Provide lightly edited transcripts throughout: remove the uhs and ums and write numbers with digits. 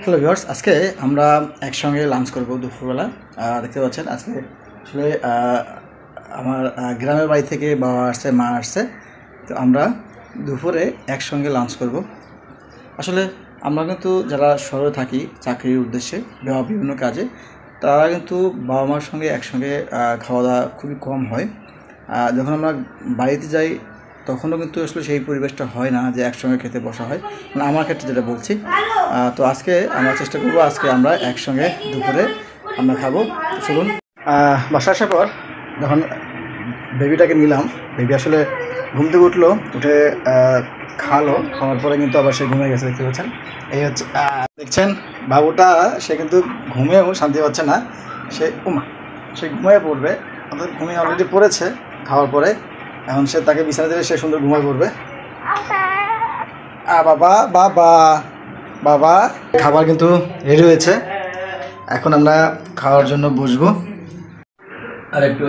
Hello viewers, আজকে আমরা একসঙ্গে লাঞ্চ করব দুপুরবেলা। দেখতে পাচ্ছেন আজকে আসলে আমার গ্রামের বাড়ি থেকে বাবা আসছে, মা আসছে, তো আমরা দুপুরে একসঙ্গে লাঞ্চ করব। আসলে আমরা কিন্তু যারা শহরে থাকি চাকরির উদ্দেশ্যে বা বিভিন্ন কাজে, তারা কিন্তু বাবা মার সঙ্গে একসঙ্গে খাওয়া দাওয়া খুবই কম হয়। যখন আমরা বাড়িতে যাই তখনও কিন্তু আসলে সেই পরিবেশটা হয় না যে একসঙ্গে খেতে বসা হয়, মানে আমার ক্ষেত্রে যেটা বলছি। তো আজকে আমরা চেষ্টা করবো, আজকে আমরা একসঙ্গে দুপুরে আমরা খাবো। চলুন। বাসা আসার পর যখন বেবিটাকে নিলাম, বেবি আসলে ঘুম থেকে উঠলো, উঠে খাওয়ার পরে কিন্তু আবার সে ঘুমিয়ে গেছে। দেখতে পাচ্ছেন, এই হচ্ছে দেখছেন বাবুটা, সে কিন্তু ঘুমিয়েও শান্তি পাচ্ছে না, সে ঘুমিয়ে পড়বে। অর্থাৎ ঘুমিয়ে অলরেডি পড়েছে খাওয়ার পরে, এখন সে তাকে বিছানা দিলে সে সুন্দর ঘুমায় পড়বে। বাবা বাবা বাবা, খাবার কিন্তু রেডি হয়েছে, এখন আমরা খাওয়ার জন্য বসবো। আর একটু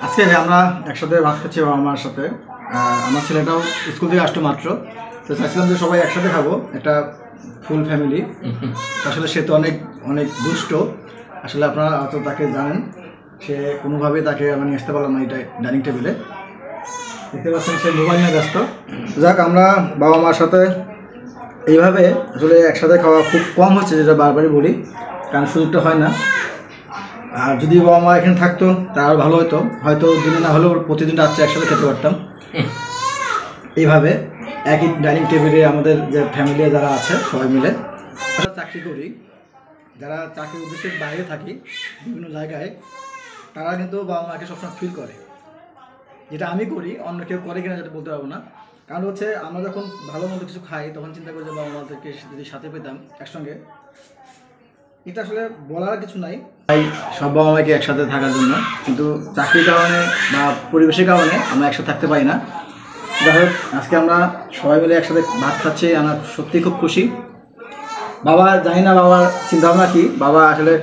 আজকে আমরা একসাথে ভাত খাচ্ছি বাবা মার সাথে। আমার ছেলেটাও স্কুল থেকে আসতো মাত্র, তো চাইছিলাম যে সবাই একসাথে খাবো, একটা ফুল ফ্যামিলি। আসলে সে তো অনেক অনেক দুষ্ট, আসলে আপনারা তো তাকে জানেন, সে কোনোভাবেই তাকে আমি নিয়ে আসতে পারলাম না এটা ডাইনিং টেবিলে। দেখতে পাচ্ছেন সে মোবাইল নিয়ে ব্যস্ত। যাক, আমরা বাবা মার সাথে এইভাবে আসলে একসাথে খাওয়া খুব কম হচ্ছে, যেটা বারবারই বলি, কারণ সুযোগটা হয় না। আর যদি বাবা মা এখানে থাকতো তা আর ভালো হতো, হয়তো দিনে না হলেও প্রতিদিন রাত্রে একসাথে খেতে পারতাম। এইভাবে একই ডাইনিং টেবিলে আমাদের যে ফ্যামিলি যারা আছে সবাই মিলে আমরা চাকরি করি, যারা চাকরির উদ্দেশ্যে বাইরে থাকি বিভিন্ন জায়গায়, তারা কিন্তু বাবা মাকে সবসময় ফিল করে। যেটা আমি করি, অন্য কেউ করে কিনা যেটা বলতে পারবো না, কারণ হচ্ছে আমরা যখন ভালো মন্দ কিছু খাই তখন চিন্তা করি যে বাবা মাদেরকে যদি সাথে পেতাম একসঙ্গে। এটা আসলে বলার কিছু নাই, তাই সব বাবা মাকে একসাথে থাকার জন্য, কিন্তু চাকরির কারণে বা পরিবেশের কারণে আমরা একসাথে থাকতে পারি না। যাই হোক, আজকে আমরা সবাই মিলে একসাথে ভাত খাচ্ছি, আমরা সত্যিই খুব খুশি। বাবা জানি না বাবার চিন্তাভাবনা কী, বাবা আসলে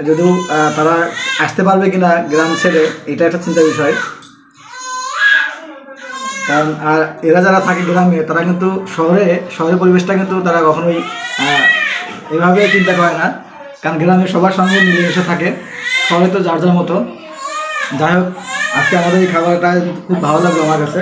যদিও তারা আসতে পারবে কিনা গ্রাম ছেড়ে, এটা একটা চিন্তার বিষয়। কারণ আর এরা যারা থাকে গ্রামে, তারা কিন্তু শহরের পরিবেশটা কিন্তু তারা কখনোই এভাবে চিন্তা করে না, কারণ গ্রামে সবার সঙ্গে মিলেমিশে থাকে, শহরে তো যার যার মতো। যাই হোক, আজকে আমাদের এই খাবারটা খুব ভালো লাগলো আমার কাছে।